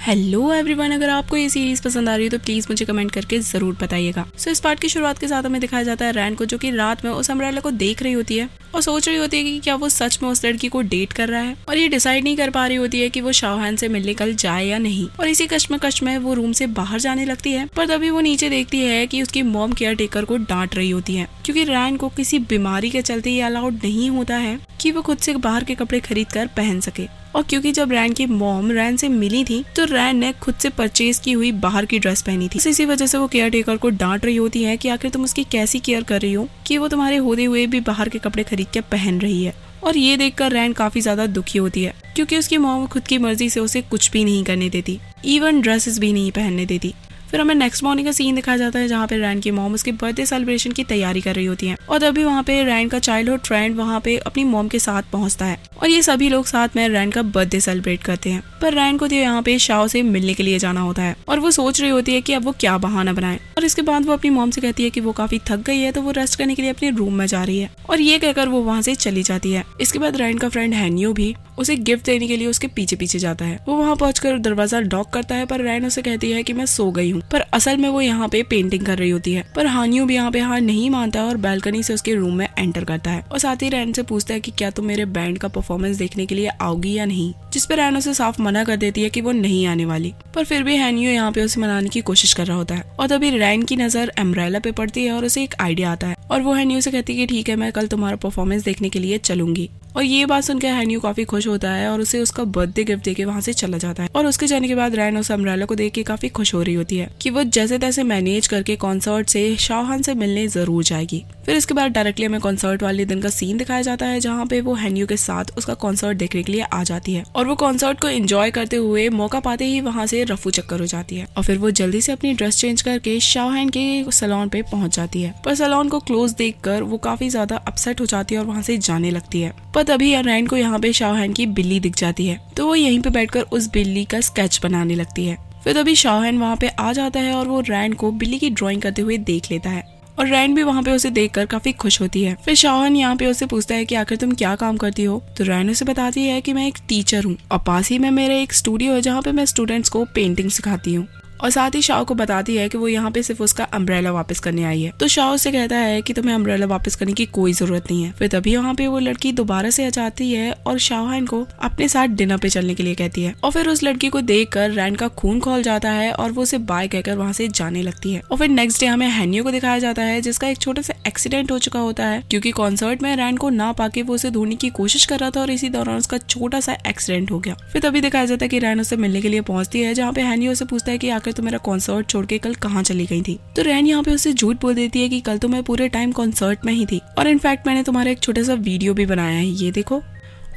Hello everyone, अगर आपको ये सीरीज पसंद आ रही है तो प्लीज मुझे कमेंट करके जरूर बताइएगा। इस पार्ट की शुरुआत के साथ हमें दिखाया जाता है रैन को, जो कि रात में उस अम्ब्रेला को देख रही होती है और सोच रही होती है कि क्या वो सच में उस लड़की को डेट कर रहा है, और ये डिसाइड नहीं कर पा रही होती है कि वो शाओहान से मिलने कल जाए या नहीं। और इसी कश्मकश में वो रूम से बाहर जाने लगती है, पर तभी वो नीचे देखती है कि उसकी मॉम केयर टेकर को डांट रही होती है, क्योंकि रैन को किसी बीमारी के चलते ये अलाउड नहीं होता है कि वो खुद से बाहर के कपड़े खरीद कर पहन सके। और क्योंकि जब रैन की मॉम रैन से मिली थी तो रैन ने खुद से परचेज की हुई बाहर की ड्रेस पहनी थी। इसी वजह से वो केयर टेकर को डांट रही होती है कि आखिर तुम उसकी कैसी केयर कर रही हो कि वो तुम्हारे होते हुए भी बाहर के कपड़े खरीद के पहन रही है। और ये देखकर रैन काफी ज्यादा दुखी होती है, क्योंकि उसकी मॉम खुद की मर्जी से उसे कुछ भी नहीं करने देती, इवन ड्रेसेस भी नहीं पहनने देती। फिर हमें नेक्स्ट मॉर्निंग का सीन दिखाया जाता है, जहाँ पे रैन की मॉम उसके बर्थडे सेलिब्रेशन की तैयारी कर रही होती है, और तभी वहाँ पे रैन का चाइल्डहुड फ्रेंड वहाँ पे अपनी मॉम के साथ पहुँचता है, और ये सभी लोग साथ में रैन का बर्थडे सेलिब्रेट करते हैं। पर रैन को तो यहाँ पे शाओ से मिलने के लिए जाना होता है, और वो सोच रही होती है कि अब वो क्या बहाना बनाए। और इसके बाद वो अपनी मॉम से कहती है कि वो काफी थक गई है, तो वो रेस्ट करने के लिए अपने रूम में जा रही है, और ये कहकर वो वहाँ से चली जाती है। इसके बाद रैन का फ्रेंड हैन्यो भी उसे गिफ्ट देने के लिए उसके पीछे पीछे जाता है। वो वहाँ पहुंचकर दरवाजा लॉक करता है, पर रैन उसे कहती है कि मैं सो गई हूँ, पर असल में वो यहाँ पे पेंटिंग कर रही होती है। पर हान्यू भी यहाँ पे हार नहीं मानता और बैल्कनी से उसके रूम में एंटर करता है, और साथ ही रैन से पूछता है कि क्या तुम मेरे बैंड का परफॉर्मेंस देखने के लिए आओगी या नहीं, जिस पर रैन उसे साफ मना कर देती है कि वो नहीं आने वाली। पर फिर भी हैन्यू यहाँ पे उसे मनाने की कोशिश कर रहा होता है, और तभी रैन की नजर अम्ब्रेला पे पड़ती है और उसे एक आइडिया आता है, और वो हैन्यू से कहती है कि ठीक है, मैं कल तुम्हारा परफॉर्मेंस देखने के लिए चलूंगी। और ये बात सुनकर हैन्यू काफी खुश होता है और उसे उसका बर्थडे गिफ्ट देके वहाँ से चला जाता है। और उसके जाने के बाद रैन उस अम्ब्रेला को देख के काफी खुश हो रही होती है कि वो जैसे तैसे मैनेज करके कॉन्सर्ट से शाओहान से मिलने जरूर जाएगी। फिर इसके बाद डायरेक्टली हमें कॉन्सर्ट वाले दिन का सीन दिखाया जाता है, जहाँ पे वो हैन्यू के साथ उसका कॉन्सर्ट देखने के लिए आ जाती है, और वो कॉन्सर्ट को एंजॉय करते हुए मौका पाते ही वहाँ से रफू चक्कर हो जाती है। और फिर वो जल्दी से अपनी ड्रेस चेंज करके शाओहान के सैलून पे पहुंच जाती है, पर सैलून को क्लोज देखकर वो काफी ज्यादा अपसेट हो जाती है और वहाँ से जाने लगती है। पर तभी रैन को यहाँ पे शाओहान की बिल्ली दिख जाती है, तो वो यहीं पे बैठकर उस बिल्ली का स्केच बनाने लगती है। फिर तभी शाओहान वहाँ पे आ जाता है और वो रैन को बिल्ली की ड्राइंग करते हुए देख लेता है, और रैन भी वहाँ पे उसे देखकर काफी खुश होती है। फिर शाओहान यहाँ पे उसे पूछता है कि आखिर तुम क्या काम करती हो, तो रैन उसे बताती है कि मैं एक टीचर हूँ, और पास ही में मेरा एक स्टूडियो है जहाँ पे मैं स्टूडेंट्स को पेंटिंग सिखाती हूँ। और साथ ही शाओ को बताती है कि वो यहाँ पे सिर्फ उसका अम्ब्रेला वापस करने आई है। तो शाओ से कहता है कि तुम्हें अम्ब्रेला वापस करने की कोई जरूरत नहीं है। फिर तभी वहाँ पे वो लड़की दोबारा से आ जाती है और शाओहान को अपने साथ डिनर पे चलने के लिए कहती है, और फिर उस लड़की को देखकर रैन का खून खौल जाता है और वो उसे बाय कहकर वहाँ से जाने लगती है। और फिर नेक्स्ट डे हमें हैन्यू को दिखाया जाता है, जिसका एक छोटा सा एक्सीडेंट हो चुका होता है, क्योंकि कॉन्सर्ट में रैन को ना पाके वो उसे ढूंढने की कोशिश कर रहा था, और इसी दौरान उसका छोटा सा एक्सीडेंट हो गया। फिर तभी दिखाया जाता है कि रैन उसे मिलने के लिए पहुंचती है, जहाँ पे हैन्यू उसे पूछता है कि आखिर तुम मेरा कॉन्सर्ट छोड़ के कल कहाँ चली गई थी। तो रैन यहाँ पे उसे झूठ बोल देती है कि कल तो मैं पूरे टाइम कॉन्सर्ट में ही थी, और इनफैक्ट मैंने तुम्हारा एक छोटा सा वीडियो भी बनाया है, ये देखो।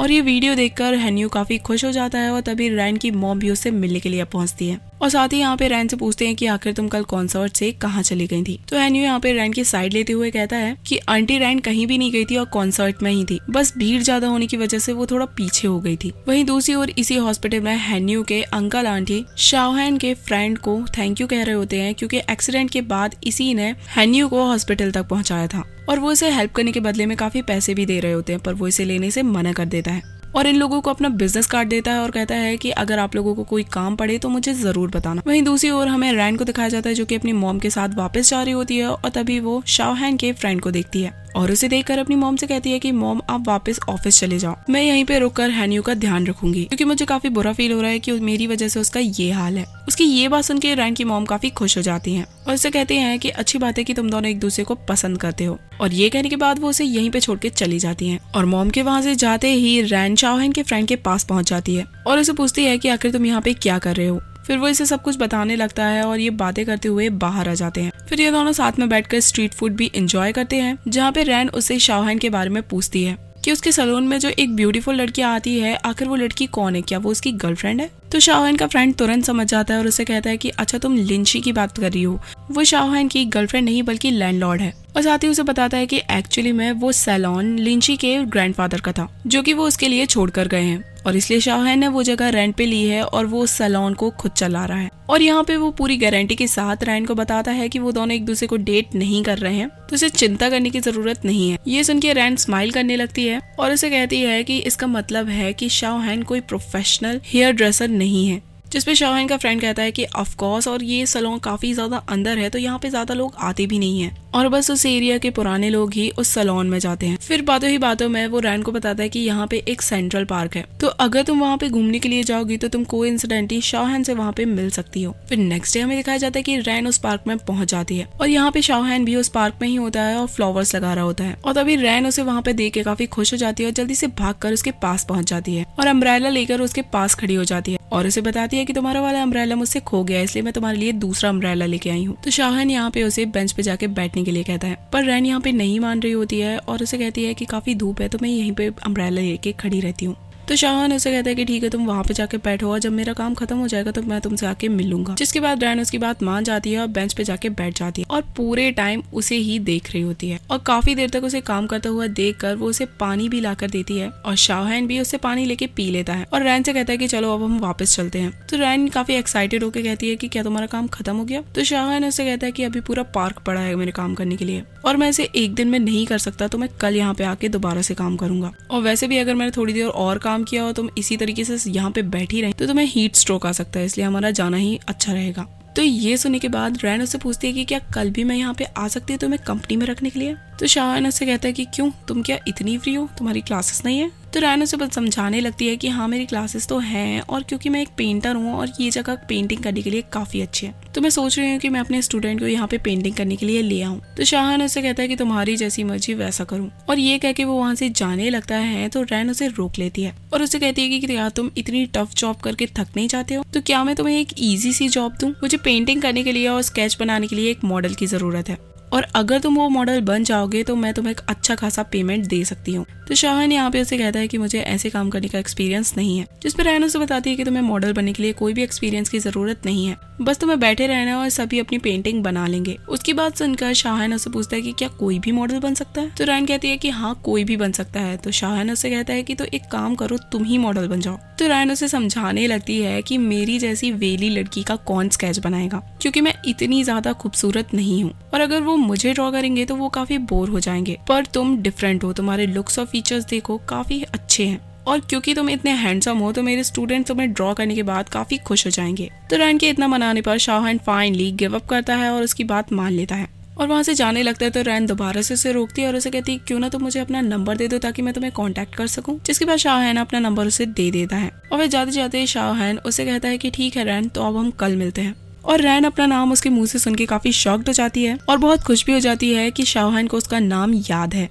और ये वीडियो देखकर हैन्यू काफी खुश हो जाता है, और तभी रैन की मॉम भी उससे मिलने के लिए पहुंचती है, और साथ ही यहाँ पे रैन से पूछते हैं कि आखिर तुम कल कॉन्सर्ट से कहाँ चली गई थी। तो हैन्यू यहाँ पे रैन की साइड लेते हुए कहता है कि आंटी रैन कहीं भी नहीं गई थी और कॉन्सर्ट में ही थी, बस भीड़ ज्यादा होने की वजह से वो थोड़ा पीछे हो गई थी। वहीं दूसरी ओर इसी हॉस्पिटल में हैन्यू के अंकल आंटी शाओहान के फ्रेंड को थैंक यू कह रहे होते हैं, क्योंकि एक्सीडेंट के बाद इसी ने हैन्यू को हॉस्पिटल तक पहुँचाया था, और वो इसे हेल्प करने के बदले में काफी पैसे भी दे रहे होते हैं, पर वो इसे लेने से मना कर देता है, और इन लोगों को अपना बिजनेस कार्ड देता है और कहता है कि अगर आप लोगों को कोई काम पड़े तो मुझे जरूर बताना। वहीं दूसरी ओर हमें रैन को दिखाया जाता है, जो कि अपनी मॉम के साथ वापस जा रही होती है, और तभी वो शाओहान के फ्रेंड को देखती है और उसे देखकर अपनी मॉम से कहती है कि मॉम आप वापस ऑफिस चले जाओ, मैं यहीं पे रुककर हैन्यू का ध्यान रखूंगी, क्योंकि मुझे काफी बुरा फील हो रहा है कि मेरी वजह से उसका ये हाल है। उसकी ये बात सुन के रैन की मॉम काफी खुश हो जाती है और उसे कहते हैं कि अच्छी बात है कि तुम दोनों एक दूसरे को पसंद करते हो, और ये कहने के बाद वो उसे यहीं पे छोड़ के चली जाती है। और मॉम के वहाँ से जाते ही रैन शाओहान के फ्रेंड के पास पहुंच जाती है और उसे पूछती है कि आखिर तुम यहाँ पे क्या कर रहे हो। फिर वो इसे सब कुछ बताने लगता है और ये बातें करते हुए बाहर आ जाते हैं। फिर ये दोनों साथ में बैठकर स्ट्रीट फूड भी एंजॉय करते हैं, जहाँ पे रैन उससे शाओहान के बारे में पूछती है कि उसके सैलून में जो एक ब्यूटीफुल लड़की आती है, आखिर वो लड़की कौन है, क्या वो उसकी गर्लफ्रेंड है। तो शाओहान का फ्रेंड तुरंत समझ जाता है और उसे कहता है कि अच्छा तुम लिंची की बात कर रही हो, वो शाओहान की गर्लफ्रेंड नहीं बल्कि लैंडलॉर्ड है। और साथ ही उसे बताता है कि एक्चुअली में वो सैलून लिंची के ग्रैंडफादर का था, जो कि वो उसके लिए छोड़कर गए हैं, और इसलिए शाओहान ने वो जगह रेंट पे ली है और वो सैलून को खुद चला रहा है। और यहाँ पे वो पूरी गारंटी के साथ रैन को बताता है कि वो दोनों एक दूसरे को डेट नहीं कर रहे हैं, तो उसे चिंता करने की जरूरत नहीं है। ये सुन के रैन स्माइल करने लगती है और उसे कहती है कि इसका मतलब है कि शाओहान कोई प्रोफेशनल हेयर ड्रेसर नहीं है, जिसपे शाहन का फ्रेंड कहता है कि ऑफ कोर्स, और ये सैलून काफी ज्यादा अंदर है तो यहाँ पे ज्यादा लोग आते भी नहीं है और बस उस एरिया के पुराने लोग ही उस सैलून में जाते हैं। फिर बातों ही बातों में वो रैन को बताता है कि यहाँ पे एक सेंट्रल पार्क है, तो अगर तुम वहाँ पे घूमने के लिए जाओगी तो तुम कोइंसिडेंटली शाहन से वहाँ पे मिल सकती हो। फिर नेक्स्ट डे हमें दिखाया जाता है कि रैन उस पार्क में पहुंच जाती है और यहाँ पे शाहन भी उस पार्क में ही होता है और फ्लावर्स लगा रहा होता है, और तभी रैन उसे वहाँ पे देख के काफी खुश हो जाती है और जल्दी से भागकर उसके पास पहुंच जाती है और अम्ब्रेला लेकर उसके पास खड़ी हो जाती है और उसे बताती है कि तुम्हारा वाला अम्ब्रेला मुझसे खो गया, इसलिए मैं तुम्हारे लिए दूसरा अम्ब्रेला लेके आई हूँ। तो शाहन यहाँ पे उसे बेंच पे जाके बैठने के लिए कहता है, पर रैन यहाँ पे नहीं मान रही होती है और उसे कहती है कि काफी धूप है तो मैं यहीं पे अम्ब्रेला लेके खड़ी रहती हूँ। तो शाहन उसे कहता है कि ठीक है तुम वहाँ पे जाके बैठो और जब मेरा काम खत्म हो जाएगा तो मैं तुमसे आके मिलूंगा। जिसके बाद रैन उसकी बात मान जाती है और बेंच पे जाके बैठ जाती है और पूरे टाइम उसे ही देख रही होती है और काफी देर तक उसे काम करता हुआ देखकर वो उसे पानी भी लाकर देती है और शाहन भी उससे पानी लेके पी लेता है और रैन से कहता है कि चलो अब हम वापस चलते हैं। तो रैन काफी एक्साइटेड होकर कहती है कि क्या तुम्हारा काम खत्म हो गया? तो शाहन उससे कहता है कि अभी पूरा पार्क पड़ा है मेरे काम करने के लिए और मैं इसे एक दिन में नहीं कर सकता, तो मैं कल यहाँ पे आके दोबारा से काम करूंगा। और वैसे भी अगर मैंने थोड़ी देर और काम किया और तुम इसी तरीके से यहाँ पे बैठी रही तो तुम्हें हीट स्ट्रोक आ सकता है, इसलिए हमारा जाना ही अच्छा रहेगा। तो ये सुनने के बाद रैन उससे पूछती है कि क्या कल भी मैं यहाँ पे आ सकती हूँ तुम्हें कंपनी में रखने के लिए? तो शाहन उससे कहता है कि क्यों, तुम क्या इतनी फ्री हो, तुम्हारी क्लासेस नहीं है? तो रैन उसे बस समझाने लगती है कि हाँ मेरी क्लासेस तो हैं और क्योंकि मैं एक पेंटर हूँ और ये जगह पेंटिंग करने के लिए काफी अच्छी है, तो मैं सोच रही हूँ कि मैं अपने स्टूडेंट को यहाँ पे पेंटिंग करने के लिए ले आऊँ। तो शाहन उससे कहता है कि तुम्हारी जैसी मर्जी वैसा करूँ, और ये कह के वो वहाँ से जाने लगता है तो रैन उसे रोक लेती है और उसे कहती है कि यार तुम इतनी टफ जॉब करके थक नहीं जाते हो, तो क्या मैं तुम्हें एक ईजी सी जॉब दूं? मुझे पेंटिंग करने के लिए और स्केच बनाने के लिए एक मॉडल की जरूरत है और अगर तुम वो मॉडल बन जाओगे तो मैं तुम्हें एक अच्छा खासा पेमेंट दे सकती हूँ। तो शाहन यहाँ पे उसे कहता है कि मुझे ऐसे काम करने का एक्सपीरियंस नहीं है, जिस पर रैन उसे बताती है कि तुम्हें मॉडल बनने के लिए कोई भी एक्सपीरियंस की जरूरत नहीं है, बस तुम्हें बैठे रहना और सभी अपनी पेंटिंग बना लेंगे। उसकी बात सुनकर शाहन उसे पूछता है कि क्या कोई भी मॉडल बन सकता है? तो रैन कहती है कि हाँ कोई भी बन सकता है। तो शाहन उसे कहता है कि तो एक काम करो तुम ही मॉडल बन जाओ। तो रैन उसे समझाने लगती है कि मेरी जैसी वेली लड़की का कौन स्केच बनाएगा, क्योंकि मैं इतनी ज्यादा खूबसूरत नहीं हूँ और अगर वो मुझे ड्रॉ करेंगे तो वो काफी बोर हो जाएंगे, पर तुम डिफरेंट हो, तुम्हारे लुक्स और फीचर्स देखो काफी अच्छे हैं और क्योंकि तुम इतने हैंडसम हो तो मेरे स्टूडेंट तुम्हें ड्रॉ करने के बाद काफी खुश हो जाएंगे। तो रैन के इतना मनाने पर शाहन फाइनली गिव अप करता है और उसकी बात मान लेता है और वहाँ से जाने लगता है। तो रैन दोबारा से उसे रोकती है और उसे कहती है क्यों ना तुम मुझे अपना नंबर दे दो ताकि मैं तुम्हें कांटेक्ट कर सकूं। जिसके बाद शाहन अपना नंबर उसे दे देता है और फिर जाते जाते शाहन उसे कहता है कि ठीक है रैन, तो अब हम कल मिलते हैं। और रैन अपना नाम उसके मुंह से सुन के काफी शॉक्ड हो जाती है और बहुत खुश भी हो जाती है कि शाहन को उसका नाम याद है।